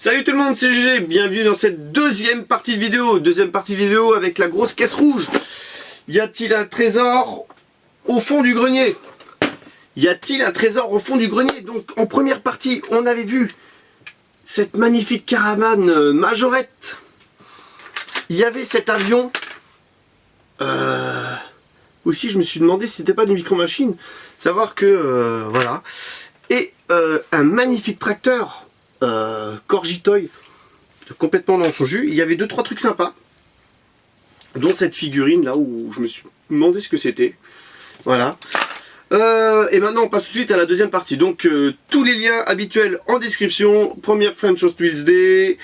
Salut tout le monde, c'est GG, bienvenue dans cette deuxième partie de vidéo, avec la grosse caisse rouge. Y a-t-il un trésor au fond du grenier? Y a-t-il un trésor au fond du grenier? Donc en première partie, on avait vu cette magnifique caravane Majorette. Il y avait cet avion. Aussi, je me suis demandé si c'était pas du micro-machine. Savoir que, voilà. Et un magnifique tracteur. Corgitoy, complètement dans son jus. Il y avait 2-3 trucs sympas, dont cette figurine là où je me suis demandé ce que c'était. Voilà. Et maintenant on passe tout de suite à la deuxième partie. Donc tous les liens habituels en description. Première French Host Wheels Day,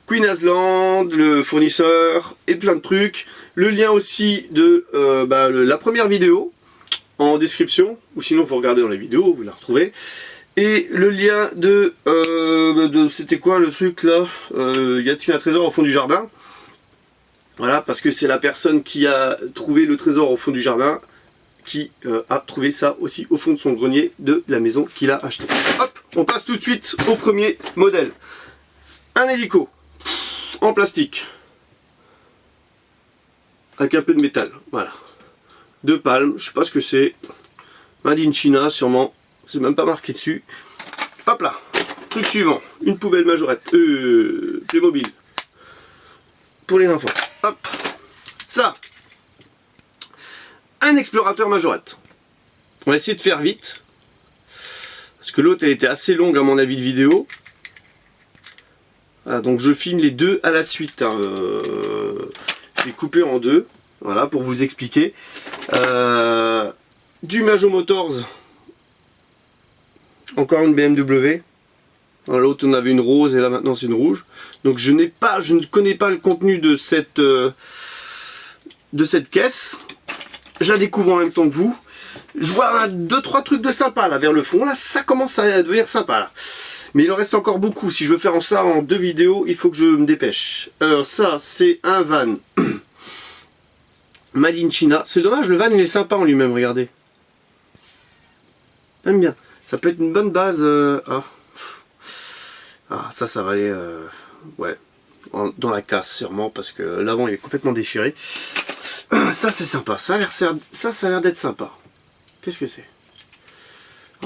Queen Asland, le fournisseur et plein de trucs. Le lien aussi de la première vidéo en description, ou sinon vous regardez dans les vidéos, vous la retrouvez. Et le lien de c'était quoi le truc là, y a-t-il un trésor au fond du jardin? Voilà, parce que c'est la personne qui a trouvé le trésor au fond du jardin qui a trouvé ça aussi au fond de son grenier de la maison qu'il a acheté. Hop, on passe tout de suite au premier modèle. Un hélico en plastique avec un peu de métal, voilà. De palme, je sais pas ce que c'est. Made in China sûrement. C'est même pas marqué dessus. Hop là. Truc suivant. Une poubelle Majorette. Playmobil. Pour les enfants. Hop. Ça. Un explorateur Majorette. On va essayer de faire vite. Parce que l'autre, elle était assez longue à mon avis de vidéo. Voilà, donc je filme les deux à la suite. Hein. Je vais couper en deux. Voilà, pour vous expliquer. Du Majo Motors. Encore une BMW. Dans l'autre on avait une rose et là maintenant c'est une rouge. Donc je ne connais pas le contenu de cette caisse. Je la découvre en même temps que vous. Je vois 2-3 trucs de sympa là vers le fond. Là ça commence à devenir sympa là. Mais il en reste encore beaucoup. Si je veux faire ça en 2 vidéos, il faut que je me dépêche. Alors ça c'est un van. Made in China. C'est dommage, le van il est sympa en lui-même, regardez. J'aime bien. Ça peut être une bonne base. Ça va aller ouais, dans la casse sûrement parce que l'avant il est complètement déchiré. Ça c'est sympa. Ça a l'air d'être sympa. Qu'est-ce que c'est?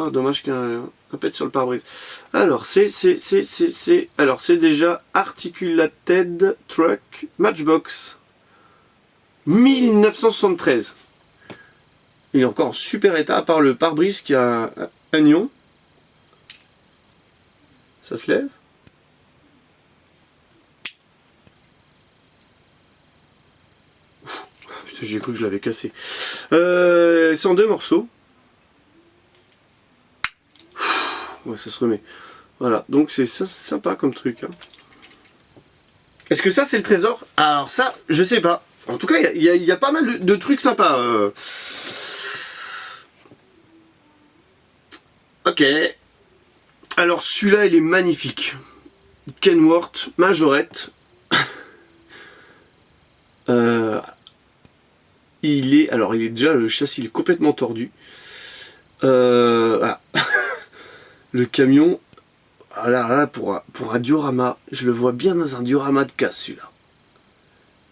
Ah, dommage qu'un pète sur le pare-brise. Alors c'est déjà Articulated Truck Matchbox 1973. Il est encore en super état à part le pare-brise qui a un ion. Ça se lève. Putain, j'ai cru que je l'avais cassé. C'est en 2 morceaux. Ouais, ça se remet. Voilà, donc c'est sympa comme truc. Hein. Est-ce que ça c'est le trésor? Alors ça, je sais pas. En tout cas, il y a pas mal de trucs sympas. Ok. Alors celui-là, il est magnifique. Kenworth Majorette. Il est déjà, le châssis il est complètement tordu. Voilà. Le camion, là, pour un diorama, je le vois bien dans un diorama de casse celui-là.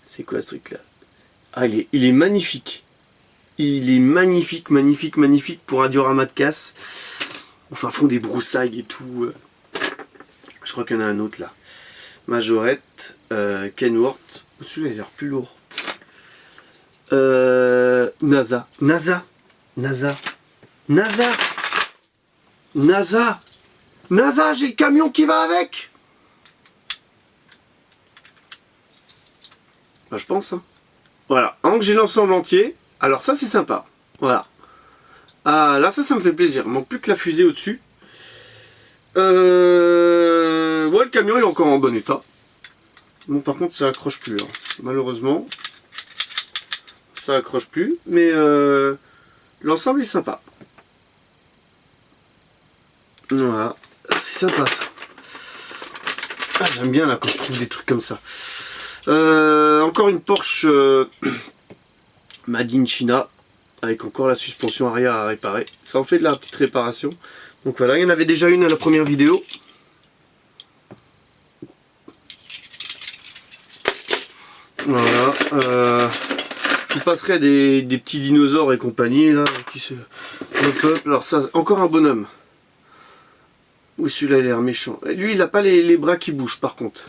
C'est quoi ce truc-là? Ah, il est magnifique. Il est magnifique pour un diorama de casse. Enfin, fond des broussailles et tout. Je crois qu'il y en a un autre là. Majorette, Kenworth. Celui-là, il a l'air plus lourd. NASA, j'ai le camion qui va avec. Bah, je pense. Hein. Voilà. Donc j'ai l'ensemble entier. Alors ça, c'est sympa. Voilà. Ah, là, ça me fait plaisir. Il manque plus que la fusée au-dessus. Ouais, le camion, il est encore en bon état. Bon, par contre, ça accroche plus. Hein. Malheureusement. Ça accroche plus. Mais l'ensemble est sympa. Voilà. C'est sympa, ça. Ah, j'aime bien, là, quand je trouve des trucs comme ça. Encore une Porsche Made in China. Avec encore la suspension arrière à réparer. Ça en fait de la petite réparation. Donc voilà, il y en avait déjà une à la première vidéo. Voilà. Je vous passerai des petits dinosaures et compagnie là qui se repeuplent. Alors ça, encore un bonhomme. Ou celui-là il a l'air méchant. Lui il n'a pas les bras qui bougent par contre.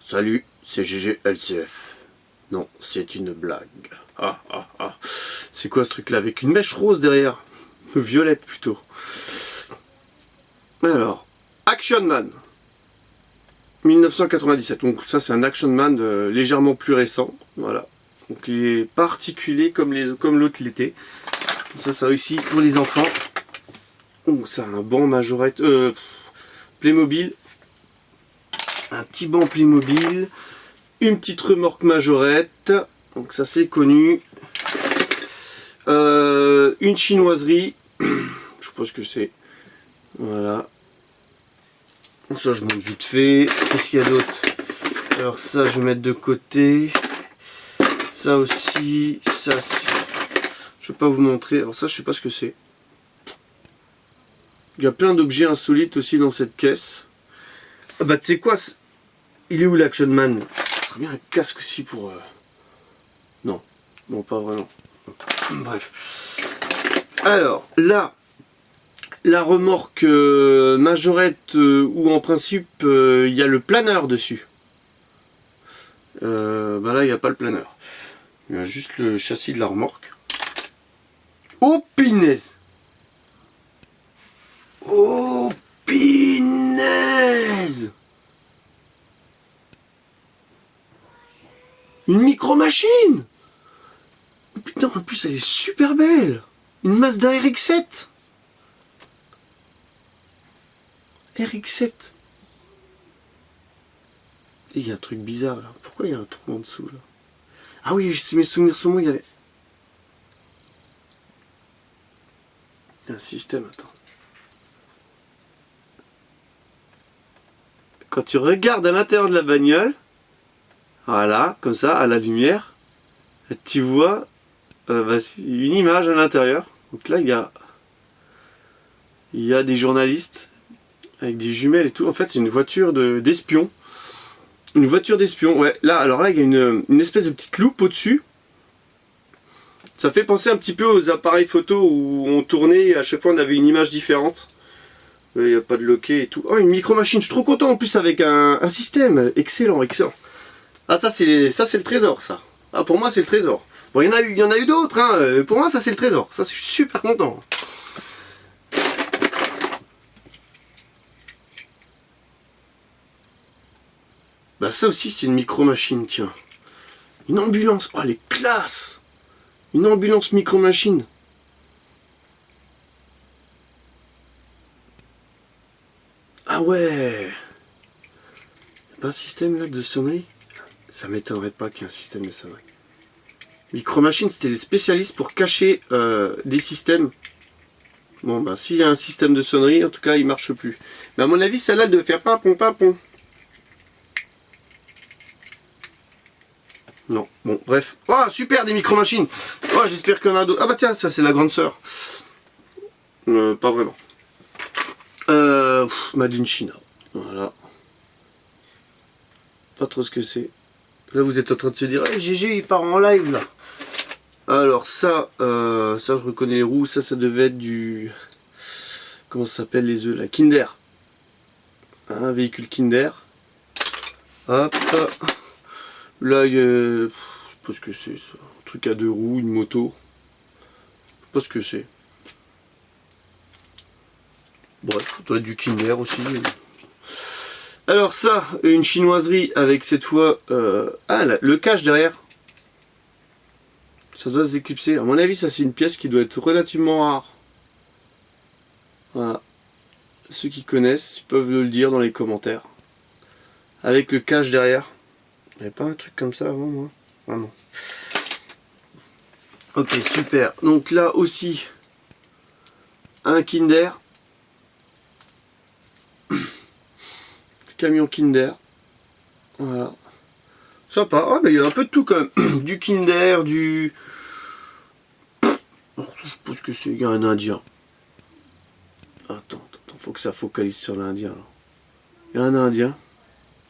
Salut, c'est GG LCF. Non, c'est une blague. Ah ah ah. C'est quoi ce truc là avec une mèche rose derrière? Violette plutôt. Alors, Action Man. 1997. Donc ça c'est un Action Man légèrement plus récent. Voilà. Donc il est pas articulé comme l'autre l'était. Ça réussi pour les enfants. Donc ça a un banc majorette Playmobil. Un petit banc Playmobil. Une petite remorque majorette. Donc ça c'est connu. Une chinoiserie. Je sais pas ce que c'est. Voilà. Ça je monte vite fait. Qu'est-ce qu'il y a d'autre? Alors ça je vais mettre de côté. Ça aussi. Ça je vais pas vous montrer. Alors ça je sais pas ce que c'est. Il y a plein d'objets insolites aussi dans cette caisse. Ah bah tu sais quoi? Il est où l'Action Man? Ça serait bien un casque aussi pour... Non. Non pas vraiment. Bref. Alors là. La remorque majorette où en principe il y a le planeur dessus. Bah là il n'y a pas le planeur. Il y a juste le châssis de la remorque. Oh pinaise! Oh pinaise! Une micro-machine! Oh putain, en plus elle est super belle! Une Mazda RX-7! RX-7. Et il y a un truc bizarre là. Pourquoi il y a un trou en dessous là? Ah oui, si mes souvenirs sont bons, il y avait... Il y a un système, attends. Quand tu regardes à l'intérieur de la bagnole, voilà, comme ça, à la lumière, tu vois une image à l'intérieur. Donc là, il y a des journalistes avec des jumelles et tout. En fait, c'est une voiture d'espion. Une voiture d'espion, ouais. Là, alors là, il y a une espèce de petite loupe au-dessus. Ça fait penser un petit peu aux appareils photo où on tournait et à chaque fois on avait une image différente. Il n'y a pas de loquet et tout. Oh, une micro-machine, je suis trop content en plus avec un système. Excellent, excellent. Ah, ça c'est le trésor, ça. Ah, pour moi, c'est le trésor. Bon, il y en a eu d'autres, hein. Pour moi, ça c'est le trésor. Ça, je suis super content. Bah ça aussi c'est une micro-machine, tiens. Une ambulance, oh elle est classe. Une ambulance micro-machine. Ah ouais. Y'a pas un système là de sonnerie? Ça m'étonnerait pas qu'il y ait un système de sonnerie. Micro-machine c'était des spécialistes pour cacher des systèmes. Bon bah s'il y a un système de sonnerie, en tout cas il marche plus. Mais à mon avis celle-là devait faire pimpon pimpon. Non, bon, bref. Oh, super, des micro-machines. Oh, j'espère qu'il y en a d'autres. Ah bah tiens, ça c'est la grande sœur. Pas vraiment. Made in China. Voilà. Pas trop ce que c'est. Là, vous êtes en train de se dire, hey, GG, il part en live, là. Alors, ça, ça, je reconnais les roues. Ça devait être du... Comment ça s'appelle, les œufs, là? Kinder. Un véhicule Kinder. Hop. Là, il y a... Je sais pas ce que c'est, ça. Un truc à deux roues, une moto. Je sais pas ce que c'est. Bref, ça doit être du Kinder aussi. Alors ça, une chinoiserie avec cette fois... le cache derrière. Ça doit se déclipser. À mon avis, ça c'est une pièce qui doit être relativement rare. Voilà. Ceux qui connaissent, ils peuvent le dire dans les commentaires. Avec le cache derrière. Il n'y avait pas un truc comme ça avant, moi? Ah non. Ok, super. Donc là aussi, un Kinder. Camion Kinder. Voilà. Sympa. Ah, mais il y a un peu de tout quand même. Du Kinder, du... Oh, je pense que c'est... Il y a un Indien. Attends, faut que ça focalise sur l'Indien. Il y a un Indien.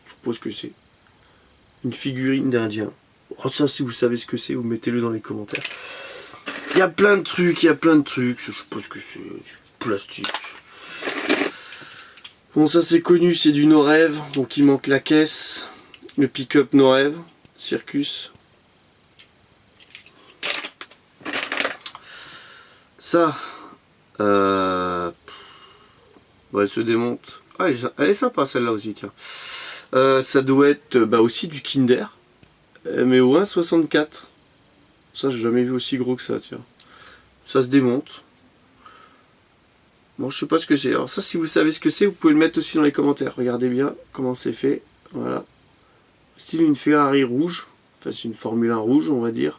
Je suppose que c'est une figurine d'Indien. Oh, ça, si vous savez ce que c'est, vous mettez-le dans les commentaires. Il y a plein de trucs, je suppose que c'est du plastique. Bon, ça c'est connu, c'est du No-Rêve, donc il manque la caisse, le pick-up No-Rêve, Circus. Ça, elle se démonte. Ah, elle est sympa celle-là aussi, tiens. Ça doit être aussi du Kinder, mais au 1,64. Ça, j'ai jamais vu aussi gros que ça, tiens. Ça se démonte. Bon, je sais pas ce que c'est. Alors ça, si vous savez ce que c'est, vous pouvez le mettre aussi dans les commentaires. Regardez bien comment c'est fait. Voilà. Style une Ferrari rouge. Enfin, c'est une Formule 1 rouge, on va dire.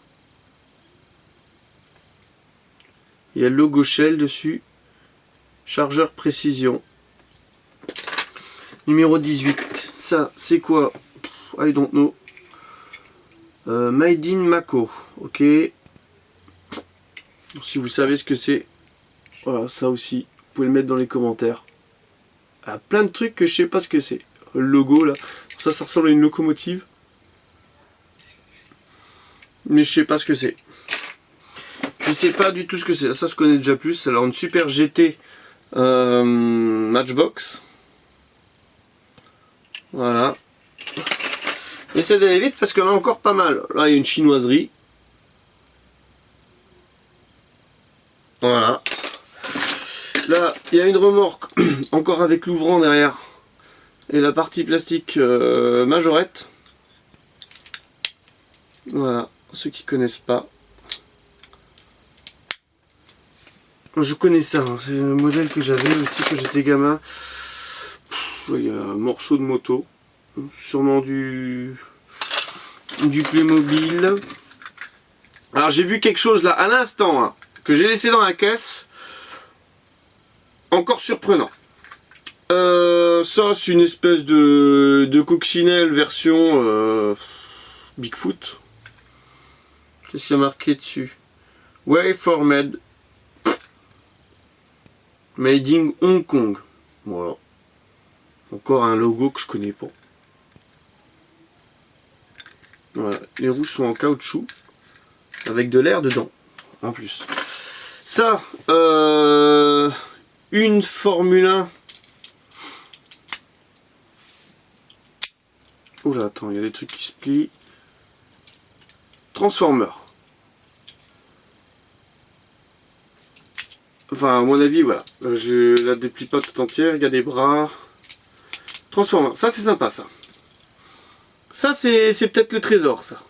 Il y a le logo Shell dessus. Chargeur précision. Numéro 18. Ça, c'est quoi? I don't know. Made in Mako. Ok. Donc, si vous savez ce que c'est, voilà, ça aussi, vous pouvez le mettre dans les commentaires. Il y a plein de trucs que je sais pas ce que c'est. Le logo là, ça ressemble à une locomotive. Mais je sais pas ce que c'est. Je sais pas du tout ce que c'est. Ça je connais déjà plus. Alors une Super GT Matchbox. Voilà. Essayez d'aller vite parce qu'il y en a encore pas mal. Là il y a une chinoiserie. Voilà. Là, il y a une remorque, encore avec l'ouvrant derrière. Et la partie plastique majorette. Voilà, ceux qui connaissent pas. Je connais ça, hein. C'est un modèle que j'avais aussi quand j'étais gamin. Il y a un morceau de moto. Sûrement du Playmobil. Alors j'ai vu quelque chose là à l'instant, hein, que j'ai laissé dans la caisse. Encore surprenant. Ça c'est une espèce de coccinelle version Bigfoot. Qu'est-ce qu'il y a marqué dessus? Way for Made. Made in Hong Kong. Voilà. Encore un logo que je connais pas. Voilà. Les roues sont en caoutchouc. Avec de l'air dedans. En plus. Ça, une Formule 1. Oula, attends, il y a des trucs qui se plient. Transformer. Enfin, à mon avis, voilà. Je la déplie pas tout entière. Il y a des bras. Transformer. Ça, c'est sympa, ça. Ça, c'est peut-être le trésor, ça.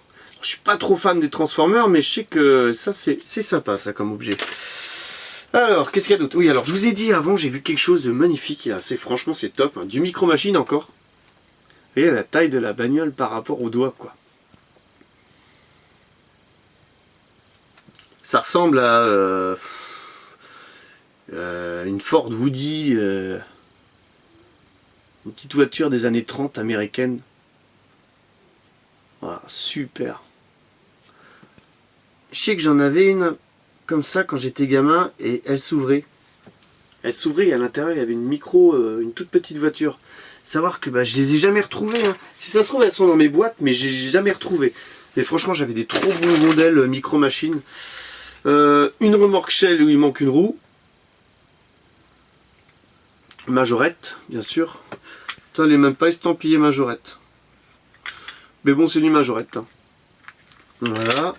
Je suis pas trop fan des Transformers, mais je sais que ça, c'est sympa, ça, comme objet. Alors, qu'est-ce qu'il y a d'autre? Oui, alors, je vous ai dit avant, j'ai vu quelque chose de magnifique. Et franchement, c'est top. Hein. Du Micro Machine encore. Et la taille de la bagnole par rapport au doigt, quoi. Ça ressemble à une Ford Woody, une petite voiture des années 30 américaine. Voilà, super. Je sais que j'en avais une comme ça quand j'étais gamin et elle s'ouvrait. Elle s'ouvrait et à l'intérieur il y avait une toute petite voiture. Savoir que je les ai jamais retrouvées. Hein. Si ça se trouve elles sont dans mes boîtes, mais j'ai jamais retrouvé. Et franchement j'avais des trop bons modèles Micro Machine. Une remorque Shell où il manque une roue. Majorette, bien sûr. Toi, elle est même pas estampillée Majorette. Mais bon, c'est du Majorette. Hein. Voilà.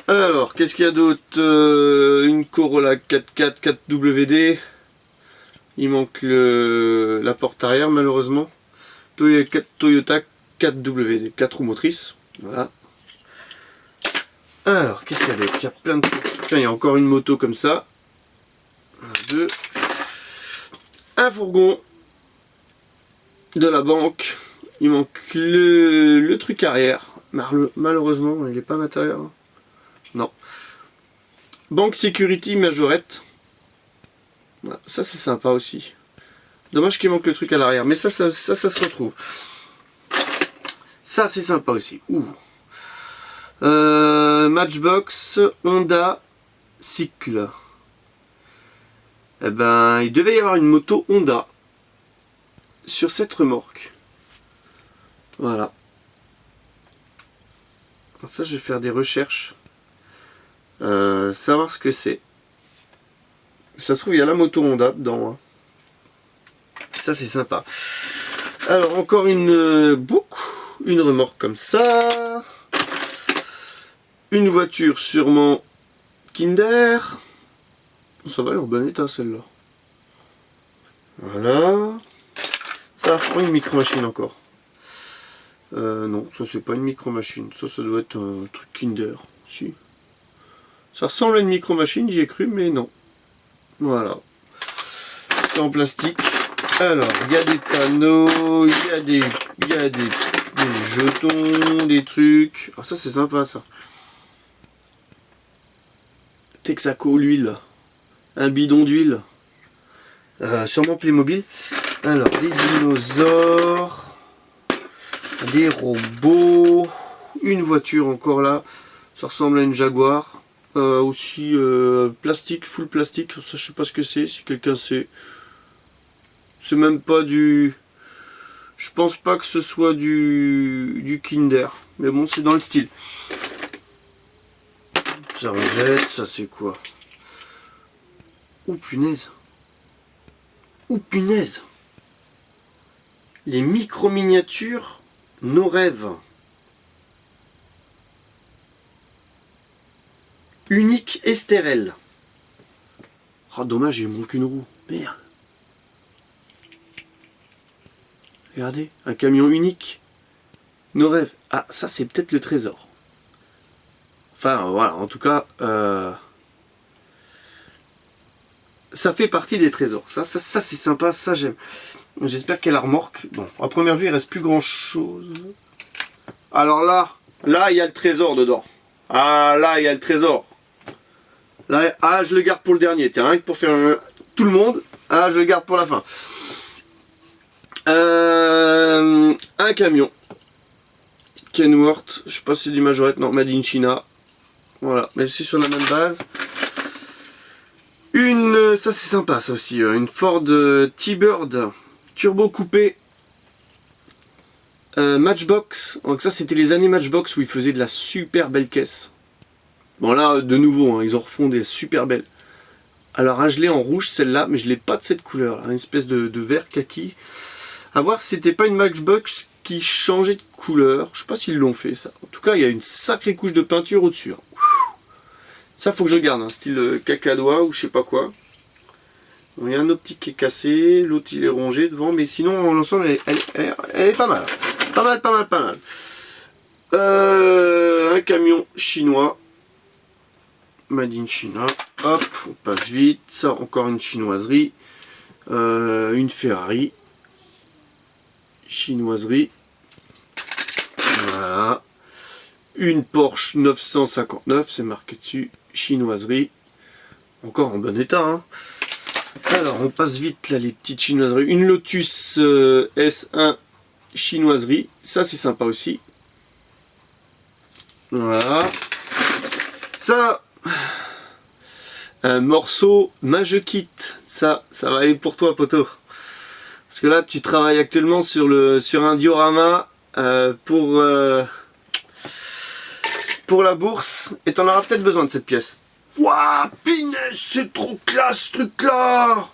Alors, qu'est-ce qu'il y a d'autre? Une Corolla 4x4 4WD. Il manque la porte arrière, malheureusement. Toyota 4WD, 4 roues motrices. Voilà. Alors, qu'est-ce qu'il y a d'autre? Il y a plein de trucs. Tiens, il y a encore une moto comme ça. Deux. Un fourgon de la banque. Il manque le truc arrière. Malheureusement, il n'est pas à l'intérieur. Non. Banque Security Majorette. Voilà. Ça, c'est sympa aussi. Dommage qu'il manque le truc à l'arrière. Mais ça se retrouve. Ça, c'est sympa aussi. Ouh. Matchbox Honda Cycle. Eh ben, il devait y avoir une moto Honda sur cette remorque. Voilà. Ça, je vais faire des recherches. Savoir ce que c'est. Ça se trouve, il y a la moto Honda dedans. Hein. Ça, c'est sympa. Alors, encore une boucle. Une remorque comme ça. Une voiture sûrement Kinder. Ça va, elle est en bon état celle-là. Voilà. Ça prend une micro-machine encore. Non, ça c'est pas une micro-machine. Ça doit être un truc Kinder. Si. Ça ressemble à une micro-machine, j'y ai cru, mais non. Voilà. C'est en plastique. Alors, il y a des panneaux, il y a des jetons, des trucs. Ah, ça c'est sympa ça. Texaco, l'huile. Un bidon d'huile. Sûrement Playmobil. Alors, des dinosaures. Des robots. Une voiture encore là. Ça ressemble à une Jaguar. Aussi plastique, full plastique. Ça, je sais pas ce que c'est. Si quelqu'un sait. C'est même pas du... Je pense pas que ce soit du Kinder. Mais bon, c'est dans le style. Ça rejette. Ça c'est quoi? Oh punaise. Oh punaise. Les micro-miniatures, nos rêves. Unique Estérel. Oh dommage, il manque une roue. Merde. Regardez, un camion unique. Nos rêves. Ah, ça c'est peut-être le trésor. Enfin voilà, en tout cas... ça fait partie des trésors. Ça c'est sympa, ça j'aime. J'espère qu'elle a remorque. Bon, à première vue, il reste plus grand chose. Alors là il y a le trésor dedans. Ah, là, il y a le trésor. Là, ah, je le garde pour le dernier. Tiens, rien que pour faire tout le monde. Ah, je le garde pour la fin. Un camion. Kenworth. Je sais pas si c'est du majorette. Non, Made in China. Voilà, mais c'est sur la même base. Ça c'est sympa ça aussi, une Ford T-Bird turbo coupé Matchbox. Donc ça c'était les années Matchbox où ils faisaient de la super belle caisse. Bon là de nouveau hein, ils en refont des super belles. Alors je l'ai en rouge celle-là, mais je l'ai pas de cette couleur, une espèce de vert kaki. À voir si c'était pas une Matchbox qui changeait de couleur. Je sais pas s'ils l'ont fait ça. En tout cas il y a une sacrée couche de peinture au-dessus. Hein. Ça faut que je garde, hein, style cacadois ou je sais pas quoi. Il y a un optique qui est cassé, l'autre il est rongé devant, mais sinon l'ensemble elle est pas mal. Pas mal. Un camion chinois. Made in China. Hop, on passe vite. Ça encore une chinoiserie. Une Ferrari. Chinoiserie. Voilà. Une Porsche 959, c'est marqué dessus. Chinoiserie. Encore en bon état. Hein. Alors, on passe vite là les petites chinoiseries. Une Lotus S1 chinoiserie. Ça, c'est sympa aussi. Voilà. Ça, un morceau Majekit. Ça va aller pour toi, poteau. Parce que là, tu travailles actuellement sur un diorama pour la bourse. Et tu en auras peut-être besoin de cette pièce. Waouh, punaise, c'est trop classe ce truc-là!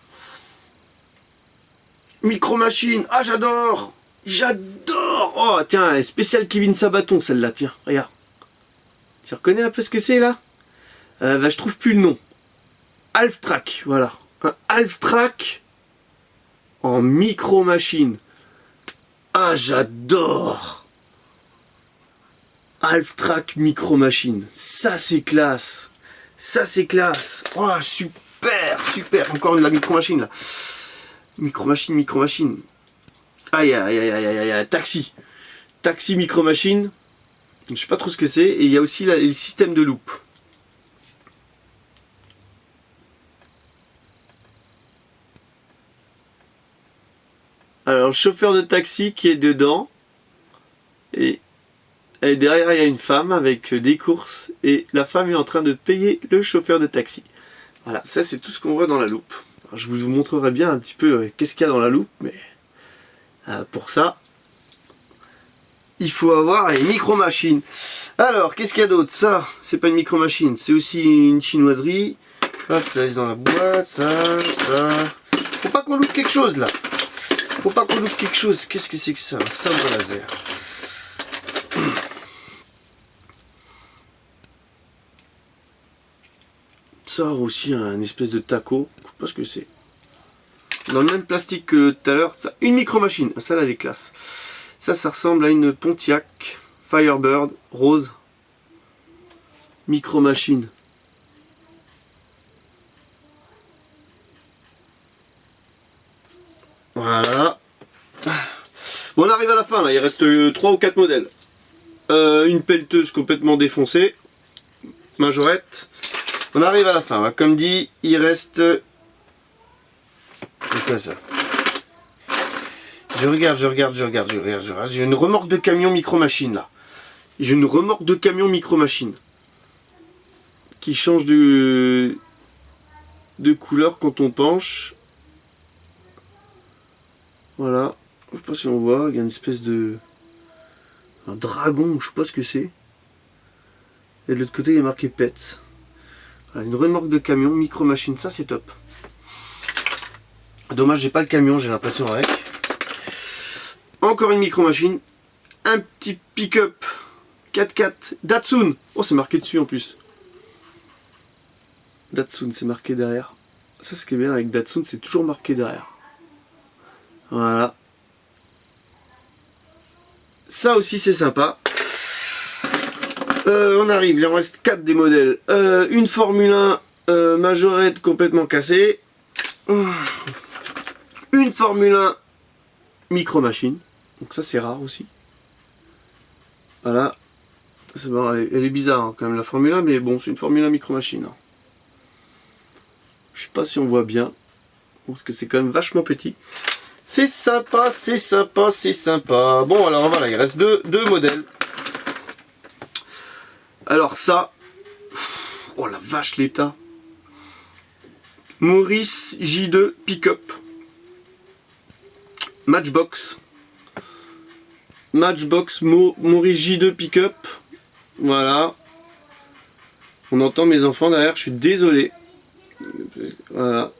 Micro-machine, ah j'adore! J'adore! Oh tiens, spécial Kevin Sabaton celle-là, tiens, regarde. Tu reconnais un peu ce que c'est là? Bah, je trouve plus le nom. Half-Track, voilà. Un Half-Track en micro-machine. Ah j'adore! Half-Track micro-machine, ça c'est classe! Ça c'est classe. Oh, super. Encore de la micro-machine là. Micro-machine. Aïe. Taxi micro-machine. Je sais pas trop ce que c'est. Et il y a aussi les systèmes de loupe. Alors le chauffeur de taxi qui est dedans. Et derrière il y a une femme avec des courses et la femme est en train de payer le chauffeur de taxi. Voilà, ça c'est tout ce qu'on voit dans la loupe. Alors, je vous montrerai bien un petit peu qu'est-ce qu'il y a dans la loupe, mais pour ça, il faut avoir les micro-machines. Alors, qu'est-ce qu'il y a d'autre? Ça, c'est pas une micro-machine, c'est aussi une chinoiserie. Hop, ça laisse dans la boîte, ça. Faut pas qu'on loupe quelque chose, là. Faut pas qu'on loupe quelque chose. Qu'est-ce que c'est que ça? Un sabre laser. Ça aussi, un espèce de taco. Je sais pas ce que c'est. Dans le même plastique que tout à l'heure. Une micro-machine. Ça, là, elle est classe. Ça ressemble à une Pontiac Firebird rose. Micro-machine. Voilà. Bon, on arrive à la fin, là. Il reste 3 ou 4 modèles. Une pelleteuse complètement défoncée. Majorette. On arrive à la fin. Comme dit, il reste... C'est quoi ça? Je regarde. J'ai une remorque de camion micro-machine, là. J'ai une remorque de camion micro-machine. Qui change de couleur quand on penche. Voilà. Je sais pas si on voit. Il y a une espèce de... un dragon, je sais pas ce que c'est. Et de l'autre côté, il y a marqué Pets. Voilà, une remorque de camion micro-machine. Ça, c'est top. Dommage, j'ai pas le camion, j'ai l'impression avec. Encore une micro-machine. Un petit pick-up 4x4 Datsun. Oh, c'est marqué dessus en plus. Datsun, c'est marqué derrière. Ça, ce qui est bien avec Datsun, c'est toujours marqué derrière. Voilà. Ça aussi, c'est sympa. On arrive, il en reste 4 des modèles. Une Formule 1 majorette complètement cassée. Une Formule 1 micro-machine. Donc ça, c'est rare aussi. Voilà. Bon, elle est bizarre hein, quand même la Formule 1, mais bon, c'est une Formule 1 micro-machine. Hein. Je sais pas si on voit bien. Parce que c'est quand même vachement petit. C'est sympa, c'est sympa, c'est sympa. Bon, alors voilà, il reste deux modèles. Alors ça... Oh la vache, l'état. Maurice J2 Pick-up. Matchbox. Matchbox Maurice J2 Pick-up. Voilà. On entend mes enfants derrière, je suis désolé. Voilà.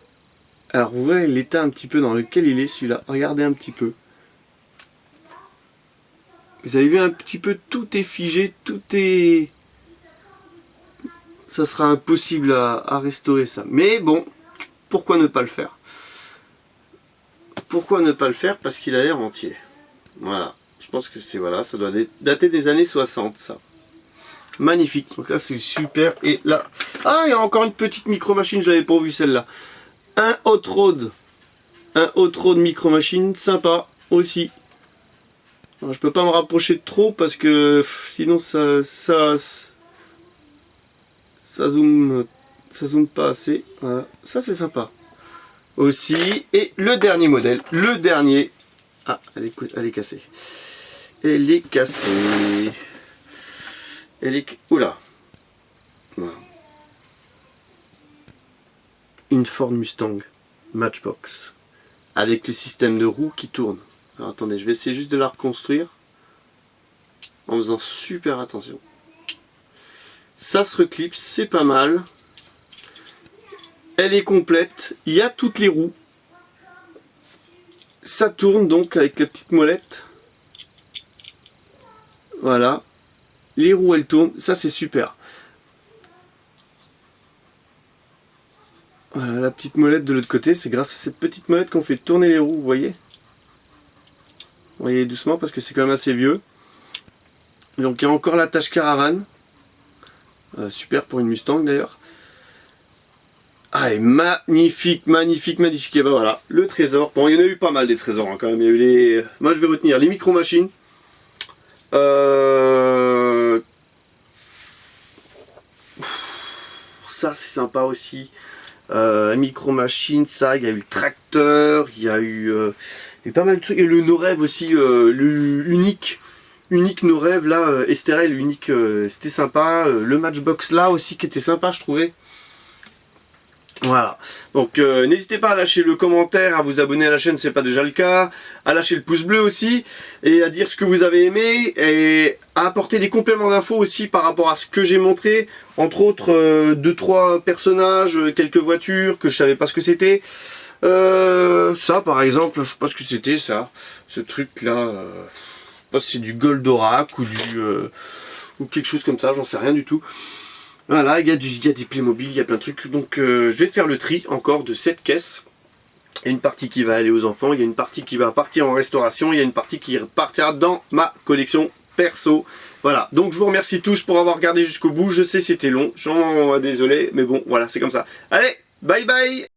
Alors vous voyez l'état un petit peu dans lequel il est celui-là. Regardez un petit peu. Vous avez vu un petit peu, tout est figé, tout est... Ça sera impossible à restaurer ça. Mais bon, pourquoi ne pas le faire? Pourquoi ne pas le faire? Parce qu'il a l'air entier. Voilà. Je pense que c'est voilà, ça doit dater des années 60 ça. Magnifique. Donc là c'est super. Et là... Ah, il y a encore une petite micro-machine, je l'avais pas vu celle-là. Un Hot Rod. Un Hot Rod micro-machine, sympa aussi. Alors, je peux pas me rapprocher de trop parce que sinon ça zoome pas assez. Voilà. Ça c'est sympa. Aussi. Et le dernier modèle. Le dernier. Ah, elle est cassée. Elle est cassée. Oula. Voilà. Une Ford Mustang Matchbox. Avec le système de roues qui tourne. Alors attendez, je vais essayer juste de la reconstruire. En faisant super attention. Ça se reclipse, c'est pas mal. Elle est complète. Il y a toutes les roues. Ça tourne donc avec la petite molette. Voilà. Les roues elles tournent. Ça c'est super. Voilà la petite molette de l'autre côté. C'est grâce à cette petite molette qu'on fait tourner les roues. Vous voyez? Vous voyez doucement parce que c'est quand même assez vieux. Donc il y a encore l'attache caravane. Super pour une Mustang d'ailleurs. Ah, et magnifique, magnifique, magnifique. Et ben voilà, le trésor. Bon, il y en a eu pas mal des trésors hein, quand même. Il y a eu les... Moi je vais retenir les micro-machines. Ça c'est sympa aussi. Micro-machine, ça, il y a eu le tracteur, il y a eu pas mal de trucs. Et le No-Rêve aussi, le unique No-Rêve là, Esterel, unique, c'était sympa. Le Matchbox là aussi qui était sympa, je trouvais. Voilà, donc n'hésitez pas à lâcher le commentaire, à vous abonner à la chaîne si c'est pas déjà le cas, à lâcher le pouce bleu aussi, et à dire ce que vous avez aimé, et à apporter des compléments d'infos aussi par rapport à ce que j'ai montré, entre autres 2-3 personnages, quelques voitures que je savais pas ce que c'était. Ça par exemple, je sais pas ce que c'était ça, ce truc là, je sais pas si c'est du Goldorak ou ou quelque chose comme ça, j'en sais rien du tout. Voilà, il y a des Playmobil, il y a plein de trucs, donc je vais faire le tri encore de cette caisse. Il y a une partie qui va aller aux enfants, il y a une partie qui va partir en restauration, il y a une partie qui partira dans ma collection perso. Voilà, donc je vous remercie tous pour avoir regardé jusqu'au bout, je sais c'était long, j'en désolé, mais bon, voilà, c'est comme ça. Allez, bye bye!